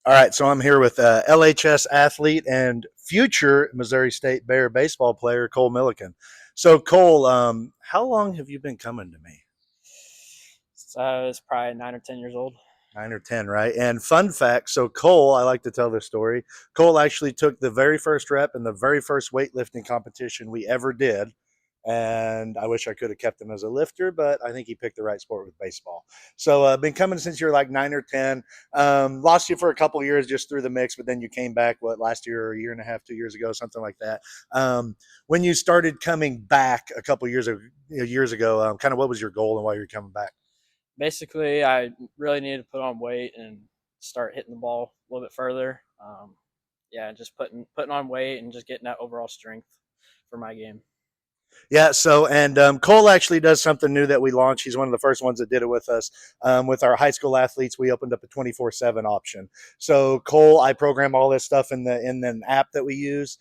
All right, so I'm here with LHS athlete and future Missouri State Bear baseball player Cole Milliken. So, Cole, how long have you been coming to me? So I was probably 9 or 10 years old. 9 or 10, right? And fun fact, so Cole, I like to tell this story. Cole actually took the very first rep in the very first weightlifting competition we ever did. And I wish I could have kept him as a lifter, but I think he picked the right sport with baseball. So been coming since you're like 9 or 10. Lost you for a couple years just through the mix, but then you came back what last year or a year and a half, 2 years ago, something like that. When you started coming back a couple years ago, kind of what was your goal and why you're coming back? Basically, I really needed to put on weight and start hitting the ball a little bit further. Yeah, just putting on weight and just getting that overall strength for my game. Yeah. So, and Cole actually does something new that we launched. He's one of the first ones that did it with us. With our high school athletes, we opened up a 24/7 option. So, Cole, I program all this stuff in the app that we use.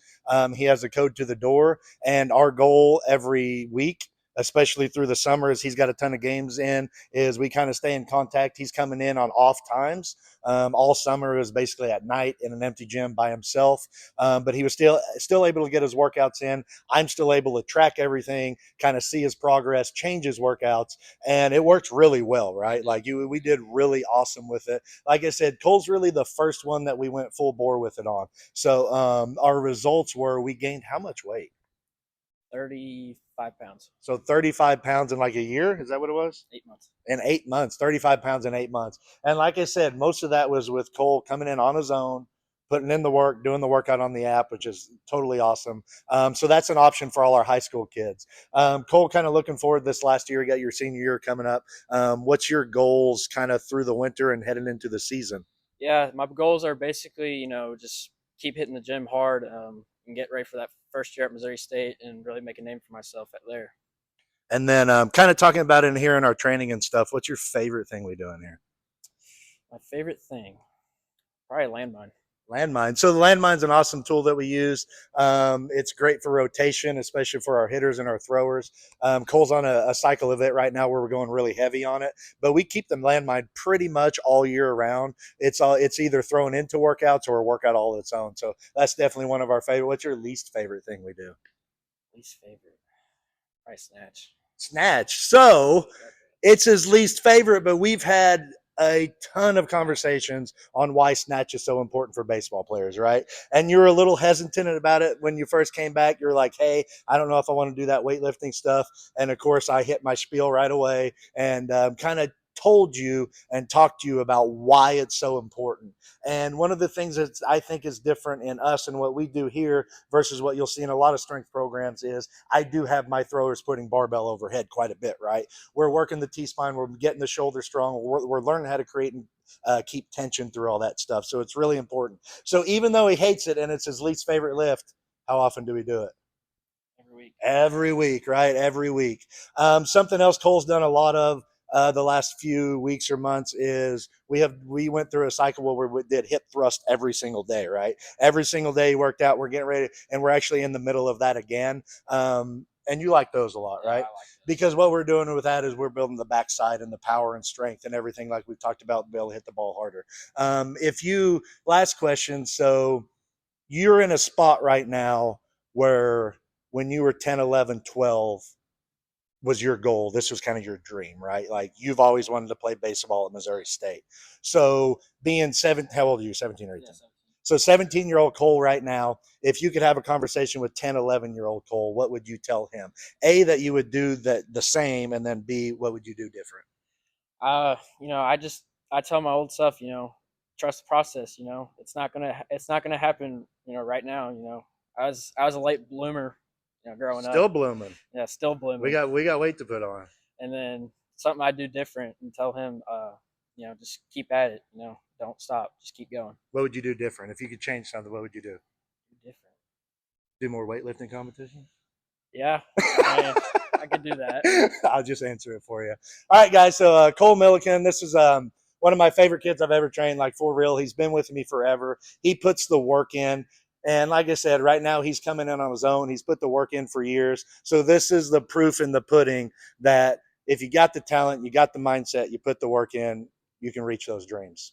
He has a code to the door, and our goal every week, especially through the summer, as he's got a ton of games in, is we kind of stay in contact. He's coming in on off times. All summer is basically at night in an empty gym by himself, but he was still able to get his workouts in. I'm still able to track everything, kind of see his progress, change his workouts, and it worked really well, right? We did really awesome with it. Like I said, Cole's really the first one that we went full bore with it on. So our results were we gained how much weight? 35 pounds, So 35 pounds in like a year. Is that what it was? 8 months. In 8 months, 35 pounds in 8 months. And like I said, most of that was with Cole coming in on his own, putting in the work, doing the workout on the app, which is totally awesome. So that's an option for all our high school kids. Cole, kind of looking forward this last year. You got your senior year coming up. What's your goals kind of through the winter and heading into the season? Yeah, my goals are basically just keep hitting the gym hard and get ready for that first year at Missouri State and really make a name for myself at there. And then kind of talking about it in here in our training and stuff. What's your favorite thing we do in here? My favorite thing, probably landmine. Landmine. So the landmine's an awesome tool that we use. It's great for rotation, especially for our hitters and our throwers. Cole's on a cycle of it right now where we're going really heavy on it, but we keep the landmine pretty much all year round. It's either thrown into workouts or a workout all its own. So that's definitely one of our favorite. What's your least favorite thing we do? Least favorite, probably snatch. Snatch. So it's his least favorite, but we've had a ton of conversations on why snatch is so important for baseball players, right? And you were a little hesitant about it when you first came back. You're like, hey, I don't know if I want to do that weightlifting stuff. And of course, I hit my spiel right away and kind of told you and talked to you about why it's so important. And one of the things that I think is different in us and what we do here versus what you'll see in a lot of strength programs is I do have my throwers putting barbell overhead quite a bit, right? We're working the T spine, we're getting the shoulder strong, we're learning how to create and keep tension through all that stuff. So it's really important. So even though he hates it and it's his least favorite lift, how often do we do it? Every week. Every week, right? Every week. Something else Cole's done a lot of the last few weeks or months is we went through a cycle where we did hip thrust every single day, right? Every single day he worked out. We're getting ready, and we're actually in the middle of that again. And you like those a lot, Yeah, right? I like those. Because what we're doing with that is we're building the backside and the power and strength and everything like we've talked about to be able to hit the ball harder. If you last question, so you're in a spot right now where when you were 10, 11, 12 was your goal. This was kind of your dream, right? Like you've always wanted to play baseball at Missouri State. So being seven, how old are you? 17 or Yeah, 18? 17. So 17-year-old Cole right now, if you could have a conversation with 10, 11-year-old Cole, what would you tell him? A, that you would do the same, and then B, what would you do different? I tell my old self, trust the process. It's not gonna happen, right now. I was a late bloomer, growing up. Still blooming. Yeah, still We blooming. got we got weight to put on. And then something I do different and tell him, just keep at it. Don't stop. Just keep going. What would you do different? If you could change something, what would you do? Different. Do more weightlifting competitions? Yeah, I could do that. I'll just answer it for you. All right, guys. So Cole Milliken, this is one of my favorite kids I've ever trained. Like for real, he's been with me forever. He puts the work in, and like I said, right now he's coming in on his own. He's put the work in for years. So this is the proof in the pudding that if you got the talent, you got the mindset, you put the work in, you can reach those dreams.